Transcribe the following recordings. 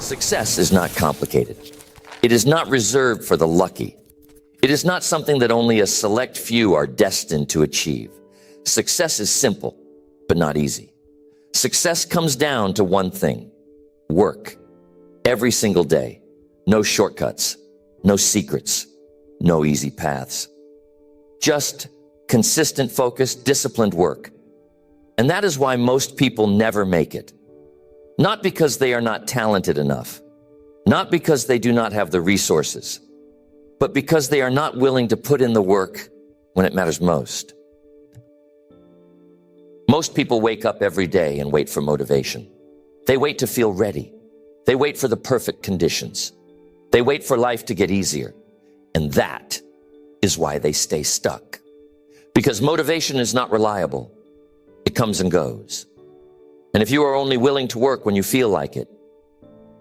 Success is not complicated. It is not reserved for the lucky. It is not something that only a select few are destined to achieve. Success is simple, but not easy. Success comes down to one thing: work. Every single day. No shortcuts, no secrets, no easy paths. Just consistent focus, disciplined work. And that is why most people never make it. Not because they are not talented enough, not because they do not have the resources, but because they are not willing to put in the work when it matters most. Most people wake up every day and wait for motivation. They wait to feel ready. They wait for the perfect conditions. They wait for life to get easier. And that is why they stay stuck. Because motivation is not reliable. It comes and goes. And if you are only willing to work when you feel like it,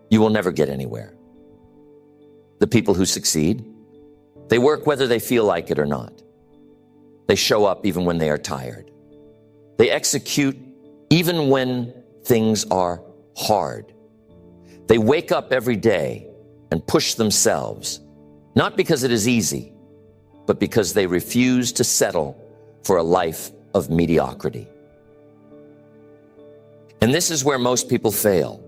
you will never get anywhere. The people who succeed, they work whether they feel like it or not. They show up even when they are tired. They execute even when things are hard. They wake up every day and push themselves, not because it is easy, but because they refuse to settle for a life of mediocrity. And this is where most people fail.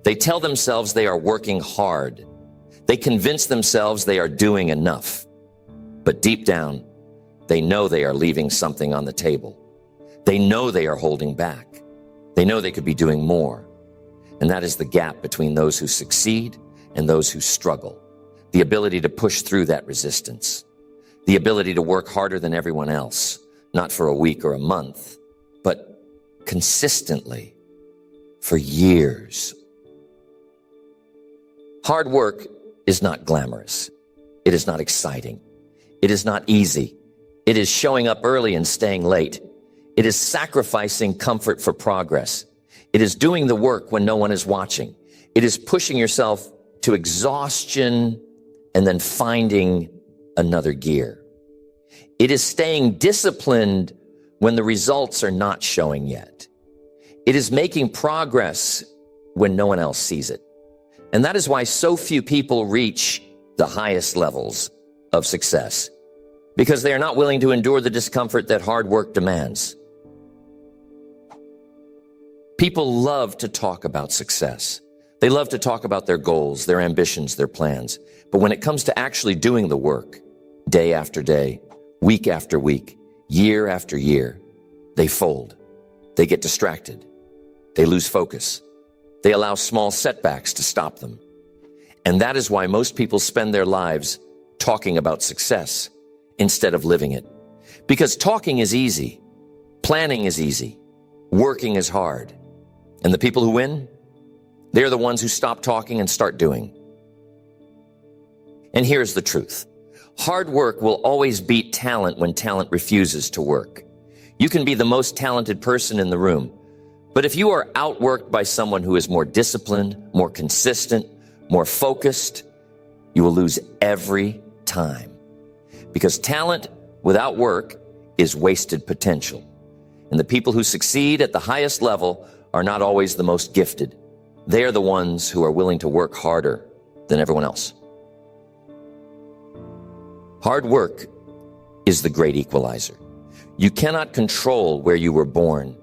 They tell themselves they are working hard. They convince themselves they are doing enough. But deep down, they know they are leaving something on the table. They know they are holding back. They know they could be doing more. And that is the gap between those who succeed and those who struggle. The ability to push through that resistance. The ability to work harder than everyone else, not for a week or a month, but consistently for years. Hard work is not glamorous. It is not exciting. It is not easy. It is showing up early and staying late. It is sacrificing comfort for progress. It is doing the work when no one is watching. It is pushing yourself to exhaustion and then finding another gear. It is staying disciplined when the results are not showing yet. It is making progress when no one else sees it. And that is why so few people reach the highest levels of success, because they are not willing to endure the discomfort that hard work demands. People love to talk about success. They love to talk about their goals, their ambitions, their plans. But when it comes to actually doing the work, day after day, week after week, year after year, they fold. They get distracted. They lose focus. They allow small setbacks to stop them. And that is why most people spend their lives talking about success instead of living it. Because talking is easy. Planning is easy. Working is hard. And the people who win, they're the ones who stop talking and start doing. And here's the truth. Hard work will always beat talent when talent refuses to work. You can be the most talented person in the room, but if you are outworked by someone who is more disciplined, more consistent, more focused, you will lose every time. Because talent without work is wasted potential. And the people who succeed at the highest level are not always the most gifted. They are the ones who are willing to work harder than everyone else. Hard work is the great equalizer. You cannot control where you were born.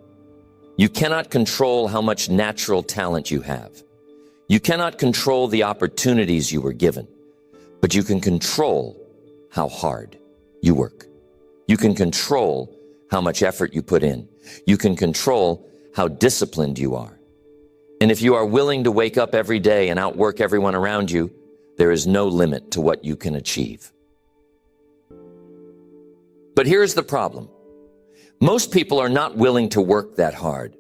You cannot control how much natural talent you have. You cannot control the opportunities you were given, but you can control how hard you work. You can control how much effort you put in. You can control how disciplined you are. And if you are willing to wake up every day and outwork everyone around you, there is no limit to what you can achieve. But here's the problem. Most people are not willing to work that hard.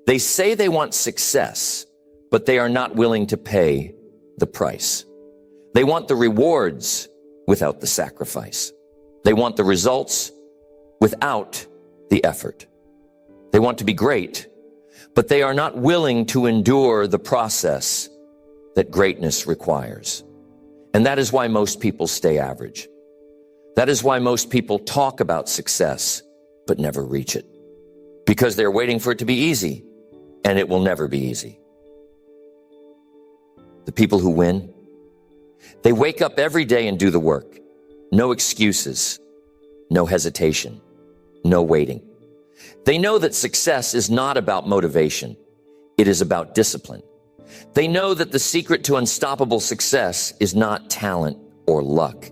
They say they want success, but they are not willing to pay the price. They want the rewards without the sacrifice. They want the results without the effort. They want to be great, but they are not willing to endure the process that greatness requires. And that is why most people stay average. That is why most people talk about success, but never reach it. Because they're waiting for it to be easy, and it will never be easy. The people who win, they wake up every day and do the work. No excuses, no hesitation, no waiting. They know that success is not about motivation. It is about discipline. They know that the secret to unstoppable success is not talent or luck.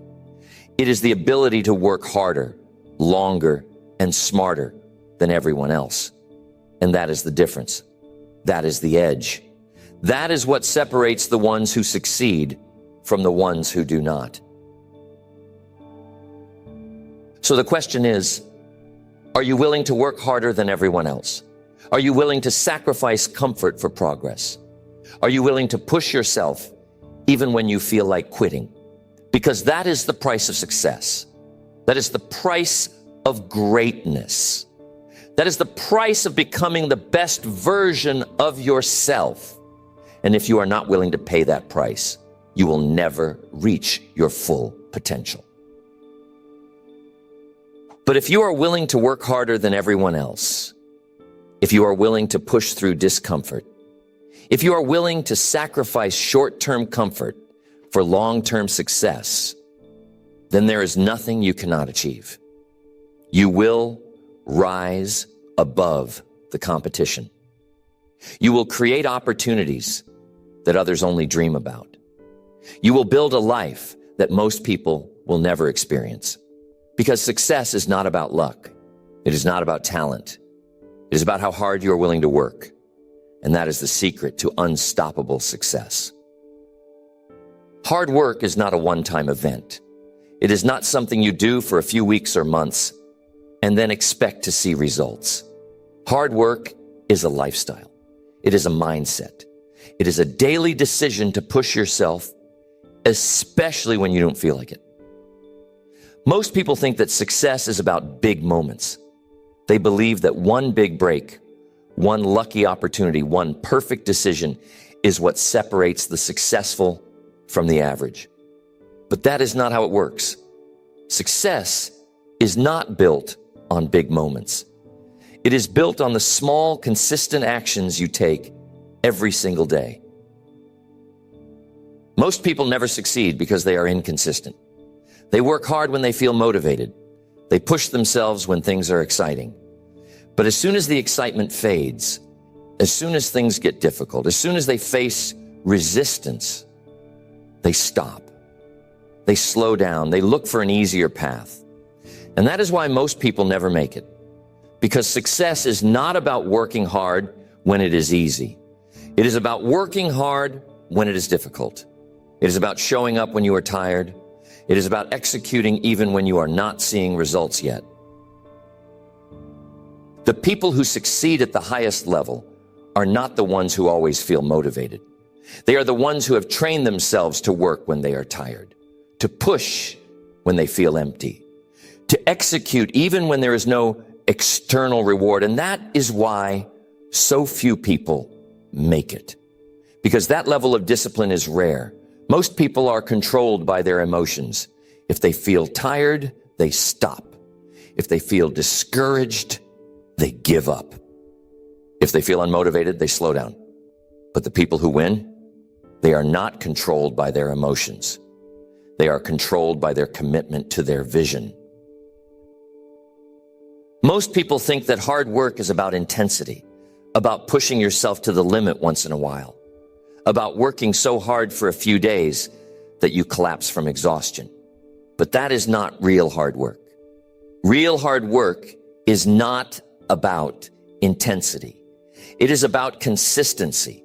It is the ability to work harder, longer, and smarter than everyone else. And that is the difference. That is the edge. That is what separates the ones who succeed from the ones who do not. So the question is, are you willing to work harder than everyone else? Are you willing to sacrifice comfort for progress? Are you willing to push yourself even when you feel like quitting? Because that is the price of success. That is the price of greatness. That is the price of becoming the best version of yourself. And if you are not willing to pay that price, you will never reach your full potential. But if you are willing to work harder than everyone else, if you are willing to push through discomfort, if you are willing to sacrifice short-term comfort for long-term success, then there is nothing you cannot achieve. You will rise above the competition. You will create opportunities that others only dream about. You will build a life that most people will never experience. Because success is not about luck. It is not about talent. It is about how hard you are willing to work. And that is the secret to unstoppable success. Hard work is not a one-time event. It is not something you do for a few weeks or months and then expect to see results. Hard work is a lifestyle. It is a mindset. It is a daily decision to push yourself, especially when you don't feel like it. Most people think that success is about big moments. They believe that one big break, one lucky opportunity, one perfect decision is what separates the successful from the average. But that is not how it works. Success is not built on big moments. It is built on the small, consistent actions you take every single day. Most people never succeed because they are inconsistent. They work hard when they feel motivated. They push themselves when things are exciting. But as soon as the excitement fades, as soon as things get difficult, as soon as they face resistance, they stop. They slow down. They look for an easier path. And that is why most people never make it. Because success is not about working hard when it is easy. It is about working hard when it is difficult. It is about showing up when you are tired. It is about executing even when you are not seeing results yet. The people who succeed at the highest level are not the ones who always feel motivated. They are the ones who have trained themselves to work when they are tired, to push when they feel empty, to execute even when there is no external reward. And that is why so few people make it, because that level of discipline is rare. Most people are controlled by their emotions. If they feel tired, they stop. If they feel discouraged, they give up. If they feel unmotivated, they slow down. But the people who win, they are not controlled by their emotions. They are controlled by their commitment to their vision. Most people think that hard work is about intensity, about pushing yourself to the limit once in a while, about working so hard for a few days that you collapse from exhaustion. But that is not real hard work. Real hard work is not about intensity. It is about consistency.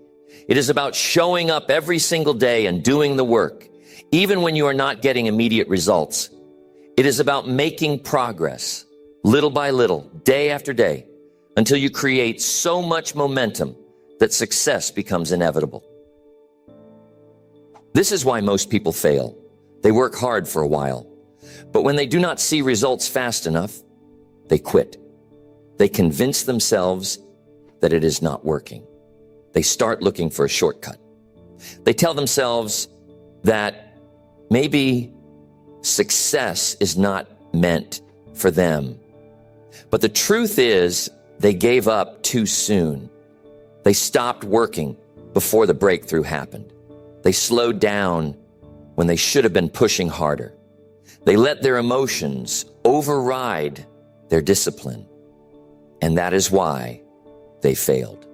It is about showing up every single day and doing the work, even when you are not getting immediate results. It is about making progress, little by little, day after day, until you create so much momentum that success becomes inevitable. This is why most people fail. They work hard for a while, but when they do not see results fast enough, they quit. They convince themselves that it is not working. They start looking for a shortcut. They tell themselves that maybe success is not meant for them. But the truth is, they gave up too soon. They stopped working before the breakthrough happened. They slowed down when they should have been pushing harder. They let their emotions override their discipline. And that is why they failed.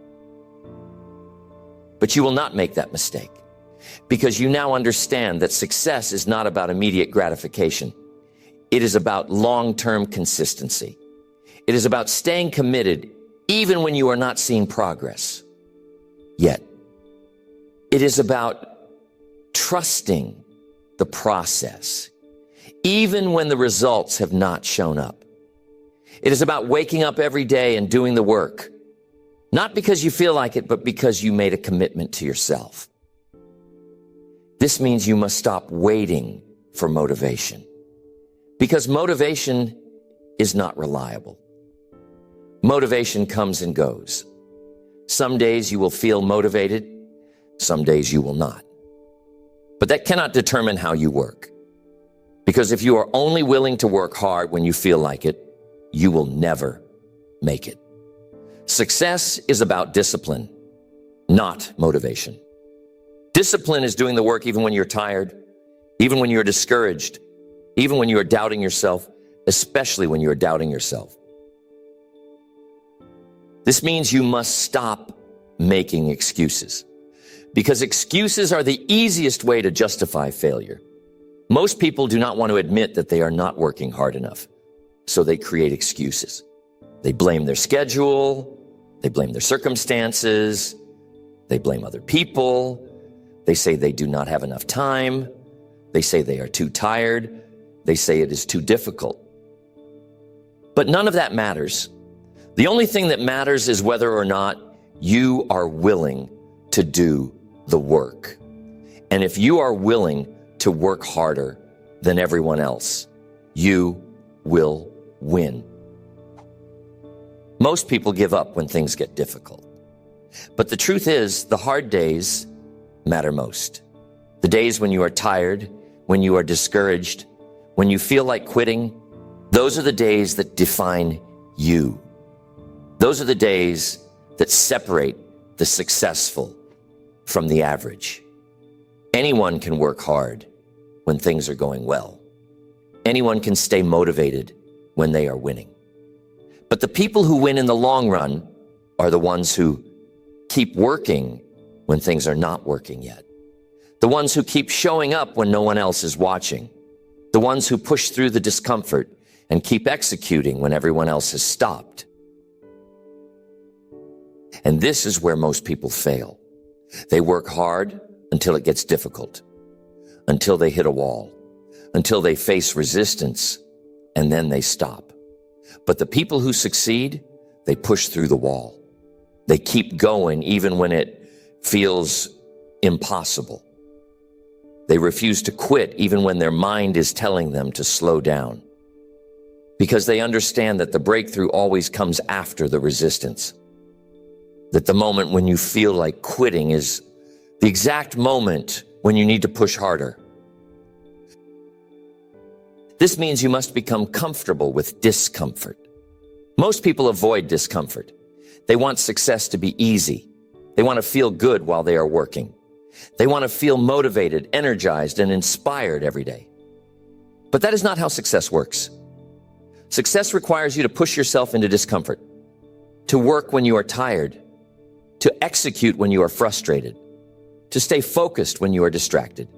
But you will not make that mistake, because you now understand that success is not about immediate gratification. It is about long-term consistency. It is about staying committed even when you are not seeing progress yet. It is about trusting the process, even when the results have not shown up. It is about waking up every day and doing the work, not because you feel like it, but because you made a commitment to yourself. This means you must stop waiting for motivation, because motivation is not reliable. Motivation comes and goes. Some days you will feel motivated, some days you will not. But that cannot determine how you work, because if you are only willing to work hard when you feel like it, you will never make it. Success is about discipline, not motivation. Discipline is doing the work even when you're tired, even when you're discouraged, even when you are doubting yourself, especially when you're doubting yourself. This means you must stop making excuses, because excuses are the easiest way to justify failure. Most people do not want to admit that they are not working hard enough, so they create excuses. They blame their schedule, they blame their circumstances, they blame other people, they say they do not have enough time, they say they are too tired, they say it is too difficult. But none of that matters. The only thing that matters is whether or not you are willing to do the work. And if you are willing to work harder than everyone else, you will win. Most people give up when things get difficult. But the truth is, the hard days matter most. The days when you are tired, when you are discouraged, when you feel like quitting, those are the days that define you. Those are the days that separate the successful from the average. Anyone can work hard when things are going well. Anyone can stay motivated when they are winning. But the people who win in the long run are the ones who keep working when things are not working yet. The ones who keep showing up when no one else is watching. The ones who push through the discomfort and keep executing when everyone else has stopped. And this is where most people fail. They work hard until it gets difficult, until they hit a wall, until they face resistance, and then they stop. But the people who succeed, they push through the wall. They keep going even when it feels impossible. They refuse to quit even when their mind is telling them to slow down, because they understand that the breakthrough always comes after the resistance. That the moment when you feel like quitting is the exact moment when you need to push harder. This means you must become comfortable with discomfort. Most people avoid discomfort. They want success to be easy. They want to feel good while they are working. They want to feel motivated, energized, and inspired every day. But that is not how success works. Success requires you to push yourself into discomfort, to work when you are tired, to execute when you are frustrated, to stay focused when you are distracted,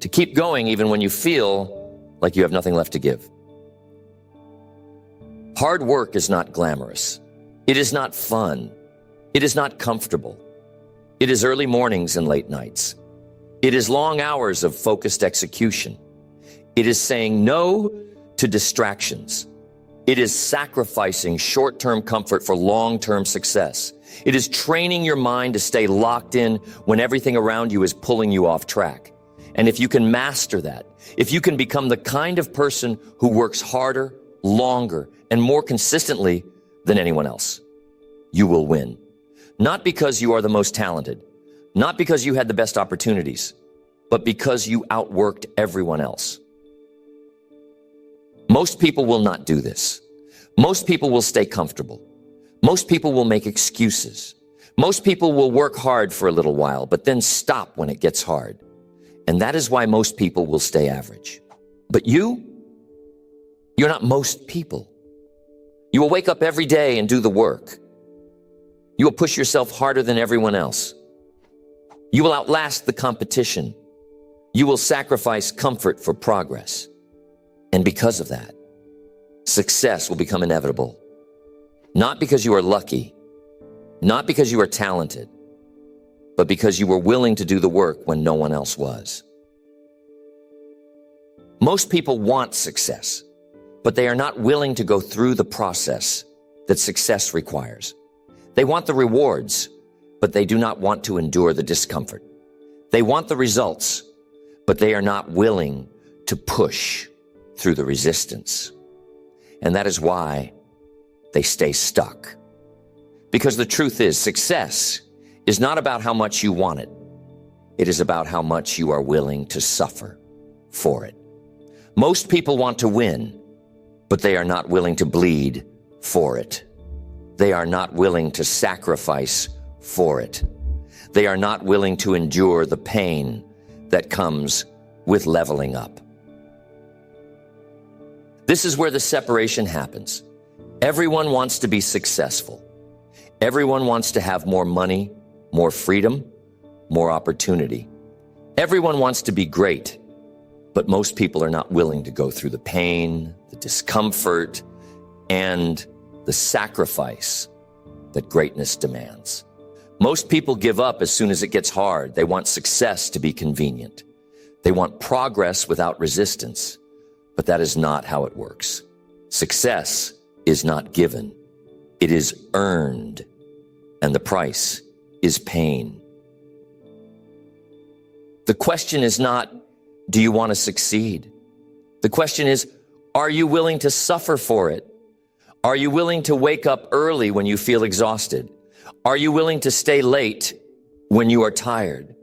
to keep going even when you feel like you have nothing left to give. Hard work is not glamorous. It is not fun. It is not comfortable. It is early mornings and late nights. It is long hours of focused execution. It is saying no to distractions. It is sacrificing short-term comfort for long-term success. It is training your mind to stay locked in when everything around you is pulling you off track. And if you can master that, if you can become the kind of person who works harder, longer, and more consistently than anyone else, you will win. Not because you are the most talented, not because you had the best opportunities, but because you outworked everyone else. Most people will not do this. Most people will stay comfortable. Most people will make excuses. Most people will work hard for a little while, but then stop when it gets hard. And that is why most people will stay average. But you're not most people. You will wake up every day and do the work. You will push yourself harder than everyone else. You will outlast the competition. You will sacrifice comfort for progress. And because of that, success will become inevitable. Not because you are lucky, not because you are talented, but because you were willing to do the work when no one else was. Most people want success, but they are not willing to go through the process that success requires. They want the rewards, but they do not want to endure the discomfort. They want the results, but they are not willing to push through the resistance. And that is why they stay stuck. Because the truth is, success is not about how much you want it. It is about how much you are willing to suffer for it. Most people want to win, but they are not willing to bleed for it. They are not willing to sacrifice for it. They are not willing to endure the pain that comes with leveling up. This is where the separation happens. Everyone wants to be successful. Everyone wants to have more money, more freedom, more opportunity. Everyone wants to be great, but most people are not willing to go through the pain, the discomfort, and the sacrifice that greatness demands. Most people give up as soon as it gets hard. They want success to be convenient. They want progress without resistance, but that is not how it works. Success is not given. It is earned, and the price is pain. The question is not, do you want to succeed? The question is, are you willing to suffer for it? Are you willing to wake up early when you feel exhausted? Are you willing to stay late when you are tired?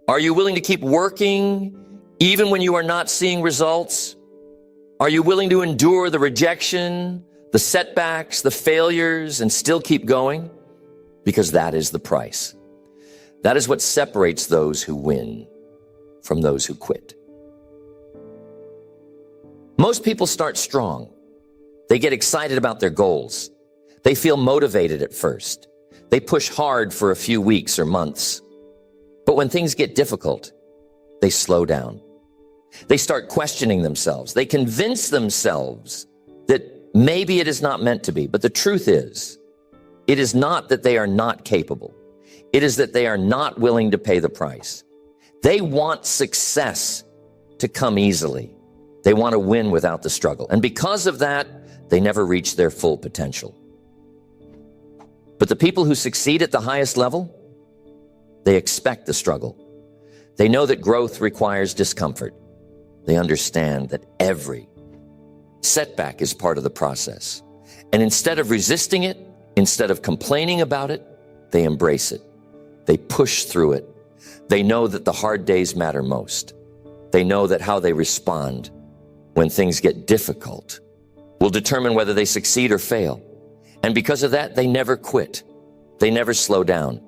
Are you willing to keep working even when you are not seeing results? Are you willing to endure the rejection, the setbacks, the failures, and still keep going? Because that is the price. That is what separates those who win from those who quit. Most people start strong. They get excited about their goals. They feel motivated at first. They push hard for a few weeks or months. But when things get difficult, they slow down. They start questioning themselves. They convince themselves that maybe it is not meant to be. But the truth is, it is not that they are not capable. It is that they are not willing to pay the price. They want success to come easily. They want to win without the struggle. And because of that, they never reach their full potential. But the people who succeed at the highest level, they expect the struggle. They know that growth requires discomfort. They understand that every setback is part of the process. And instead of resisting it, instead of complaining about it, they embrace it. They push through it. They know that the hard days matter most. They know that how they respond when things get difficult will determine whether they succeed or fail. And because of that, they never quit. They never slow down.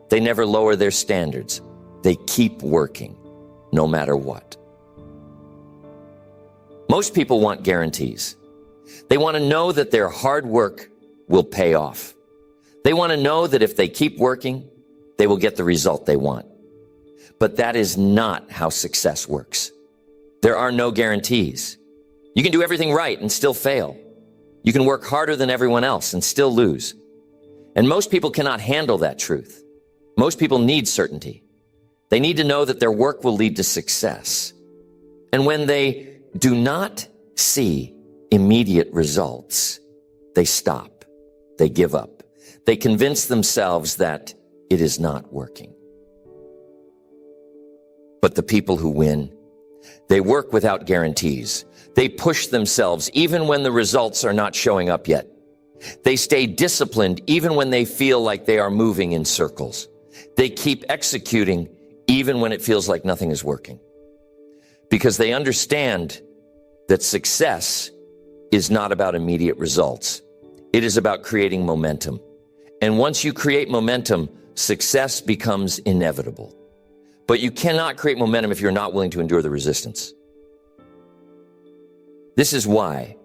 They never lower their standards. They keep working, no matter what. Most people want guarantees. They want to know that their hard work will pay off. They want to know that if they keep working, they will get the result they want. But that is not how success works. There are no guarantees. You can do everything right and still fail. You can work harder than everyone else and still lose. And most people cannot handle that truth. Most people need certainty. They need to know that their work will lead to success. And when they do not see immediate results, they stop. They give up. They convince themselves that it is not working. But the people who win, they work without guarantees. They push themselves even when the results are not showing up yet. They stay disciplined even when they feel like they are moving in circles. They keep executing even when it feels like nothing is working. Because they understand that success is not about immediate results. It is about creating momentum. And once you create momentum, success becomes inevitable. But you cannot create momentum if you're not willing to endure the resistance. This is why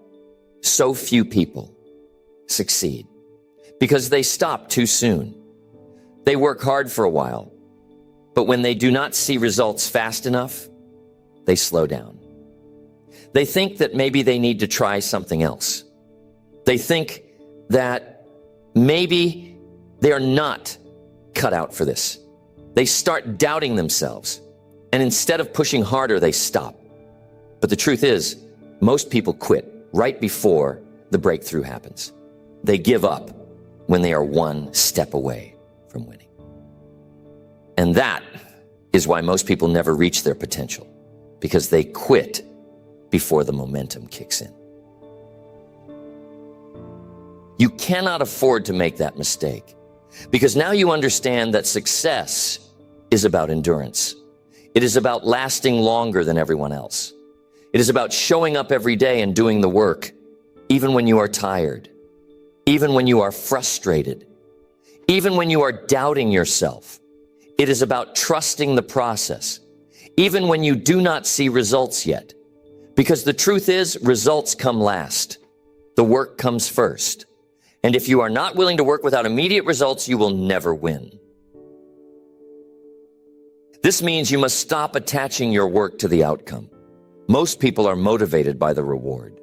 so few people succeed, because they stop too soon. They work hard for a while, but when they do not see results fast enough, they slow down. They think that maybe they need to try something else. They think that maybe they are not cut out for this. They start doubting themselves, and instead of pushing harder, they stop. But the truth is, most people quit right before the breakthrough happens. They give up when they are one step away from winning. And that is why most people never reach their potential, because they quit before the momentum kicks in. You cannot afford to make that mistake, because now you understand that success is about endurance. It is about lasting longer than everyone else. It is about showing up every day and doing the work, even when you are tired, even when you are frustrated, even when you are doubting yourself. It is about trusting the process, even when you do not see results yet. Because the truth is, results come last. The work comes first. And if you are not willing to work without immediate results, you will never win. This means you must stop attaching your work to the outcome. Most people are motivated by the reward.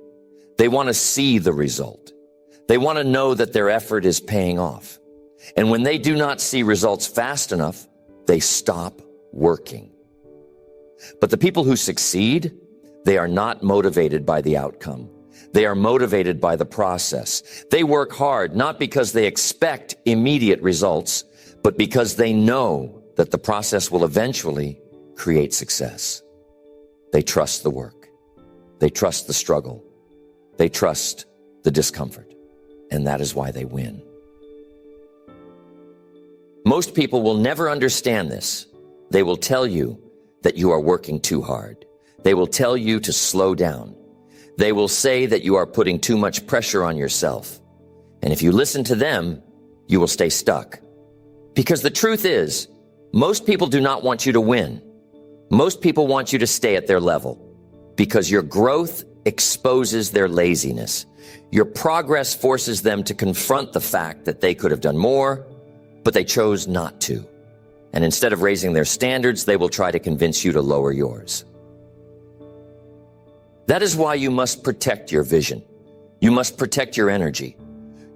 They want to see the result. They want to know that their effort is paying off. And when they do not see results fast enough, they stop working. But the people who succeed, they are not motivated by the outcome. They are motivated by the process. They work hard, not because they expect immediate results, but because they know that the process will eventually create success. They trust the work. They trust the struggle. They trust the discomfort. And that is why they win. Most people will never understand this. They will tell you that you are working too hard. They will tell you to slow down. They will say that you are putting too much pressure on yourself. And if you listen to them, you will stay stuck. Because the truth is, most people do not want you to win. Most people want you to stay at their level, because your growth exposes their laziness. Your progress forces them to confront the fact that they could have done more, but they chose not to. And instead of raising their standards, they will try to convince you to lower yours. That is why you must protect your vision. You must protect your energy.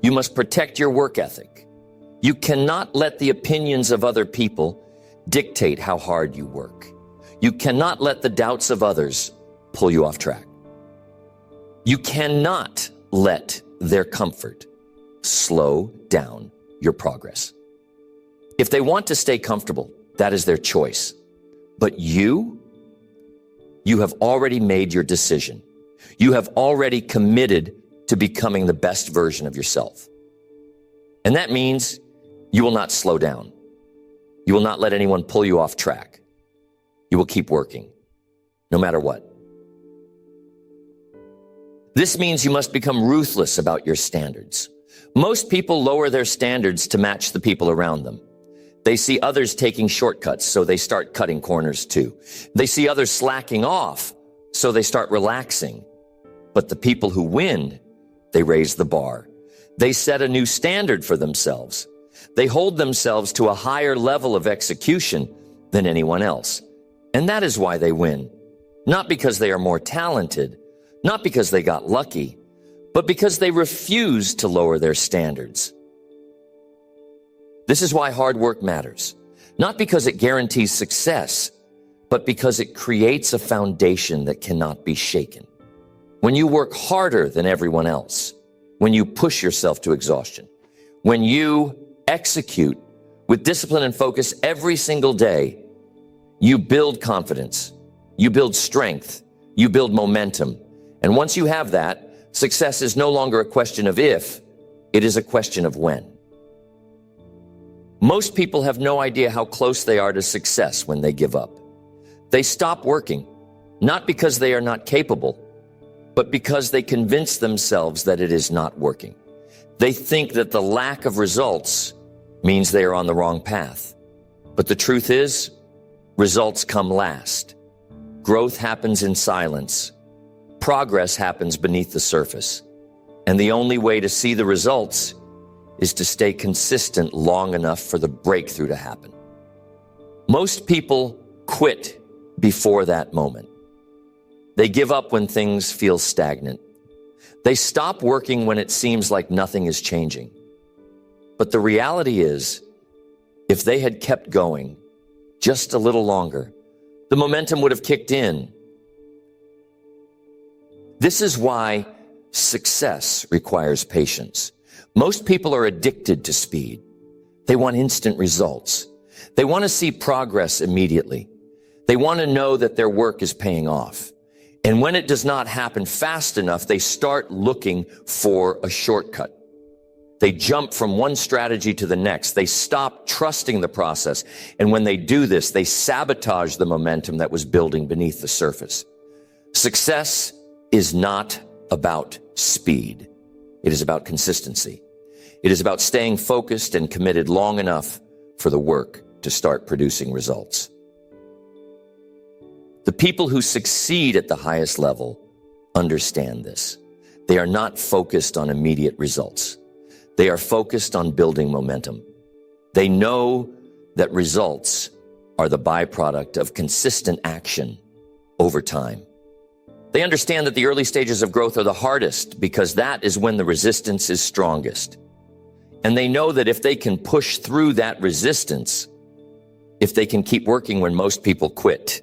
You must protect your work ethic. You cannot let the opinions of other people dictate how hard you work. You cannot let the doubts of others pull you off track. You cannot let their comfort slow down your progress. If they want to stay comfortable, that is their choice. But you have already made your decision. You have already committed to becoming the best version of yourself. And that means you will not slow down. You will not let anyone pull you off track. You will keep working, no matter what. This means you must become ruthless about your standards. Most people lower their standards to match the people around them. They see others taking shortcuts, so they start cutting corners too. They see others slacking off, so they start relaxing. But the people who win, they raise the bar. They set a new standard for themselves. They hold themselves to a higher level of execution than anyone else. And that is why they win. Not because they are more talented, not because they got lucky, but because they refuse to lower their standards. This is why hard work matters. Not because it guarantees success, but because it creates a foundation that cannot be shaken. When you work harder than everyone else, when you push yourself to exhaustion, when you execute with discipline and focus every single day, you build confidence, you build strength, you build momentum. And once you have that, success is no longer a question of if, it is a question of when. Most people have no idea how close they are to success when they give up. They stop working, not because they are not capable, but because they convince themselves that it is not working. They think that the lack of results means they are on the wrong path. But the truth is, results come last. Growth happens in silence. Progress happens beneath the surface. And the only way to see the results is to stay consistent long enough for the breakthrough to happen. Most people quit before that moment. They give up when things feel stagnant. They stop working when it seems like nothing is changing. But the reality is, if they had kept going just a little longer, the momentum would have kicked in. This is why success requires patience. Most people are addicted to speed. They want instant results. They want to see progress immediately. They want to know that their work is paying off. And when it does not happen fast enough, they start looking for a shortcut. They jump from one strategy to the next. They stop trusting the process. And when they do this, they sabotage the momentum that was building beneath the surface. Success is not about speed. It is about consistency. It is about staying focused and committed long enough for the work to start producing results. The people who succeed at the highest level understand this. They are not focused on immediate results. They are focused on building momentum. They know that results are the byproduct of consistent action over time. They understand that the early stages of growth are the hardest because that is when the resistance is strongest. And they know that if they can push through that resistance, if they can keep working when most people quit,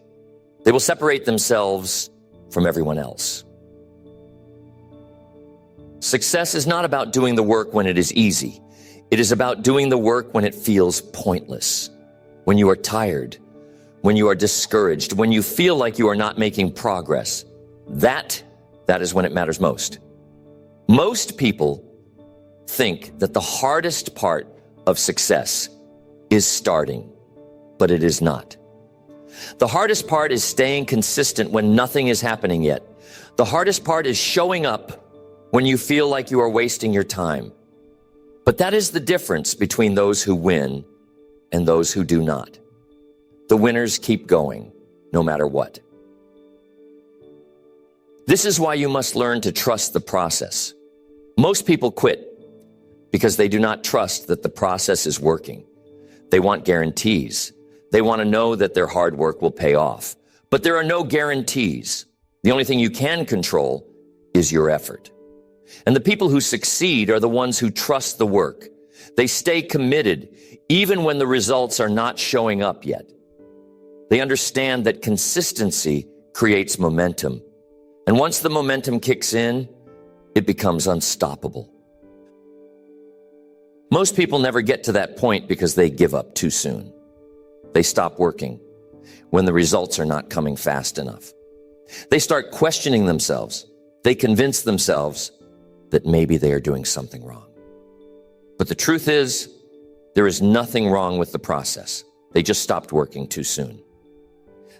they will separate themselves from everyone else. Success is not about doing the work when it is easy. It is about doing the work when it feels pointless, when you are tired, when you are discouraged, when you feel like you are not making progress. That is when it matters most. Most people think that the hardest part of success is starting, but it is not. The hardest part is staying consistent when nothing is happening yet. The hardest part is showing up when you feel like you are wasting your time. But that is the difference between those who win and those who do not. The winners keep going, no matter what. This is why you must learn to trust the process. Most people quit because they do not trust that the process is working. They want guarantees. They want to know that their hard work will pay off. But there are no guarantees. The only thing you can control is your effort. And the people who succeed are the ones who trust the work. They stay committed even when the results are not showing up yet. They understand that consistency creates momentum. And once the momentum kicks in, it becomes unstoppable. Most people never get to that point because they give up too soon. They stop working when the results are not coming fast enough. They start questioning themselves. They convince themselves that maybe they are doing something wrong. But the truth is, there is nothing wrong with the process. They just stopped working too soon.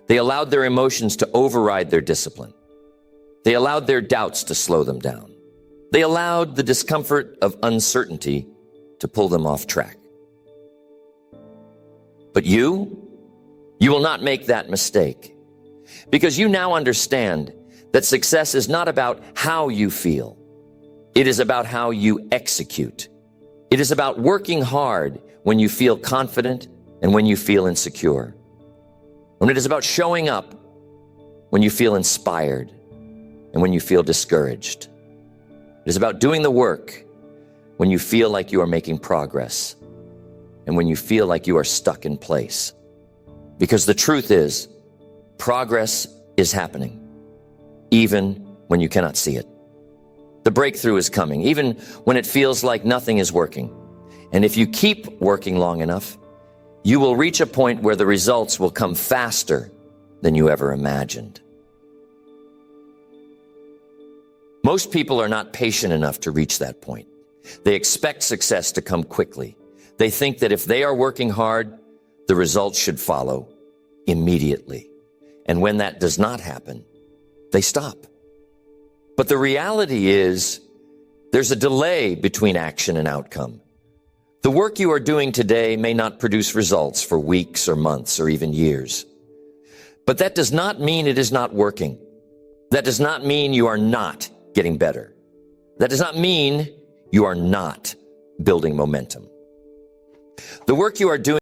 They allowed their emotions to override their discipline. They allowed their doubts to slow them down. They allowed the discomfort of uncertainty to pull them off track. But you will not make that mistake, because you now understand that success is not about how you feel. It is about how you execute. It is about working hard when you feel confident and when you feel insecure. When it is about showing up when you feel inspired and when you feel discouraged. It is about doing the work when you feel like you are making progress and when you feel like you are stuck in place. Because the truth is, progress is happening, even when you cannot see it. The breakthrough is coming, even when it feels like nothing is working. And if you keep working long enough, you will reach a point where the results will come faster than you ever imagined. Most people are not patient enough to reach that point. They expect success to come quickly. They think that if they are working hard, the results should follow immediately. And when that does not happen, they stop. But the reality is, there's a delay between action and outcome. The work you are doing today may not produce results for weeks or months or even years. But that does not mean it is not working. That does not mean you are not getting better. That does not mean you are not building momentum. The work you are doing